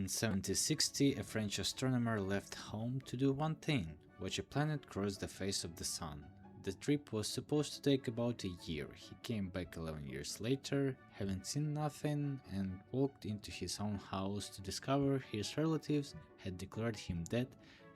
In 1760, a French astronomer left home to do one thing: watch a planet cross the face of the Sun. The trip was supposed to take about a year. He came back 11 years later, having seen nothing, and walked into his own house to discover his relatives had declared him dead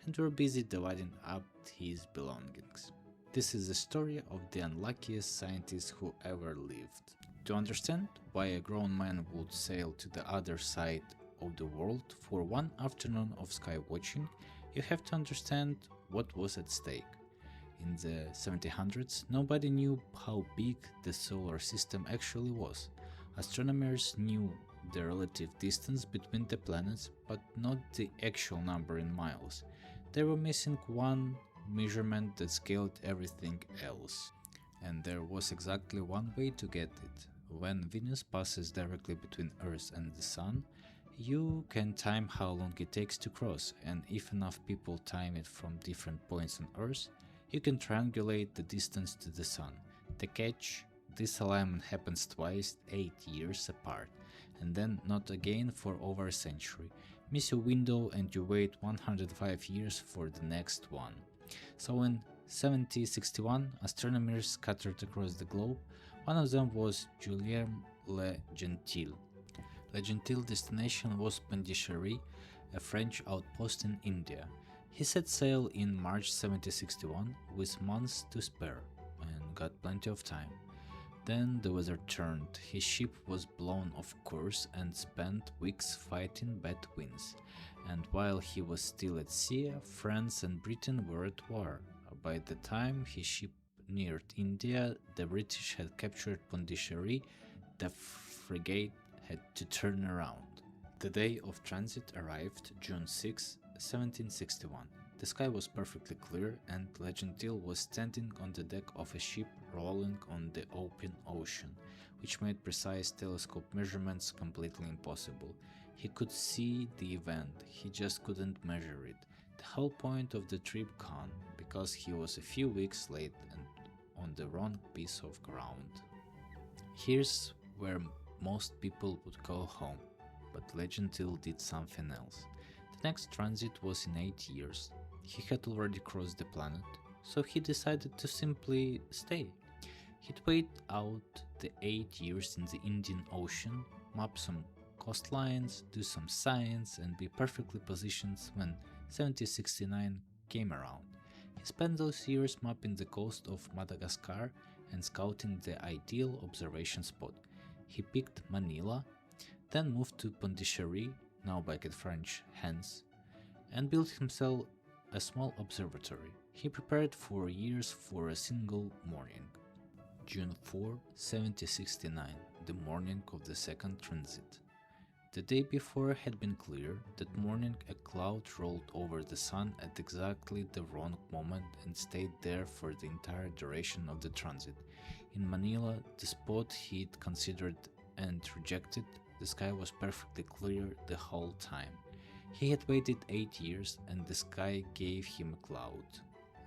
and were busy dividing up his belongings. This is the story of the unluckiest scientist who ever lived. To understand why a grown man would sail to the other side of the world for one afternoon of sky watching, you have to understand what was at stake. In the 1700s, nobody knew how big the solar system actually was. Astronomers knew the relative distance between the planets, but not the actual number in miles. They were missing one measurement that scaled everything else. And there was exactly one way to get it. When Venus passes directly between Earth and the Sun, you can time how long it takes to cross, and if enough people time it from different points on Earth, you can triangulate the distance to the Sun. The catch: this alignment happens twice, 8 years apart, and then not again for over a century. Miss a window and you wait 105 years for the next one. So in 1761, astronomers scattered across the globe. One of them was Guillaume Le Gentil. Le Gentil's destination was Pondicherry, a French outpost in India. He set sail in March 1761 with months to spare and got plenty of time. Then the weather turned, his ship was blown off course and spent weeks fighting bad winds. And while he was still at sea, France and Britain were at war. By the time his ship neared India, the British had captured Pondicherry. The frigate had to turn around. The day of transit arrived, June 6, 1761. The sky was perfectly clear, and Le Gentil was standing on the deck of a ship rolling on the open ocean, which made precise telescope measurements completely impossible. He could see the event, he just couldn't measure it. The whole point of the trip gone, because he was a few weeks late and on the wrong piece of ground. Here's where most people would go home, but Le Gentil did something else. The next transit was in 8 years. He had already crossed the planet, so he decided to simply stay. He'd wait out the 8 years in the Indian Ocean, map some coastlines, do some science, and be perfectly positioned when 1769 came around. He spent those years mapping the coast of Madagascar and scouting the ideal observation spot. He picked Manila, then moved to Pondicherry, now back in French hands, and built himself a small observatory. He prepared for years for a single morning. June 4, 1769, the morning of the second transit. The day before had been clear. That morning a cloud rolled over the sun at exactly the wrong moment and stayed there for the entire duration of the transit. In Manila, the spot he'd considered and rejected, the sky was perfectly clear the whole time. He had waited 8 years, and the sky gave him a cloud.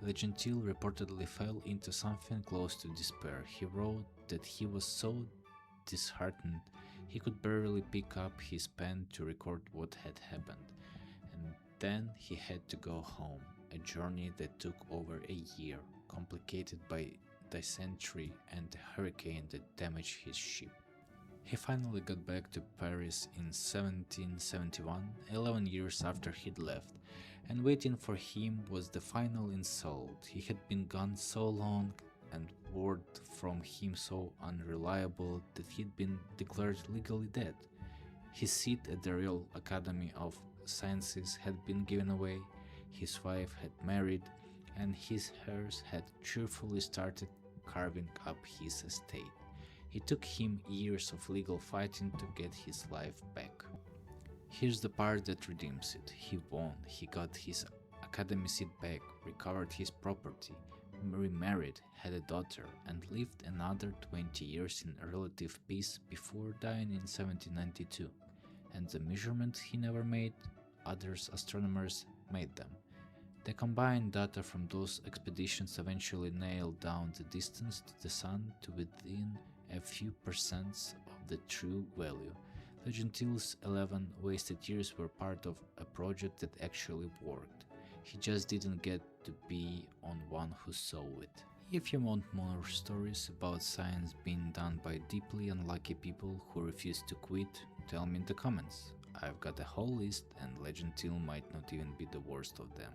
Le Gentil reportedly fell into something close to despair. He wrote that he was so disheartened he could barely pick up his pen to record what had happened. And then he had to go home, a journey that took over a year, complicated by dysentery and a hurricane that damaged his ship. He finally got back to Paris in 1771, 11 years after he'd left, and waiting for him was the final insult. He had been gone so long and word from him so unreliable that he'd been declared legally dead. His seat at the Royal Academy of Sciences had been given away, his wife had married, and his heirs had cheerfully started carving up his estate. It took him years of legal fighting to get his life back. Here's the part that redeems it. He won, he got his academy seat back, recovered his property, remarried, had a daughter, and lived another 20 years in relative peace before dying in 1792. And the measurements he never made, others astronomers made them. The combined data from those expeditions eventually nailed down the distance to the Sun to within a few percents of the true value. Le Gentil's 11 wasted years were part of a project that actually worked. He just didn't get to be on one who saw it. If you want more stories about science being done by deeply unlucky people who refuse to quit, tell me in the comments. I've got a whole list and Le Gentil might not even be the worst of them.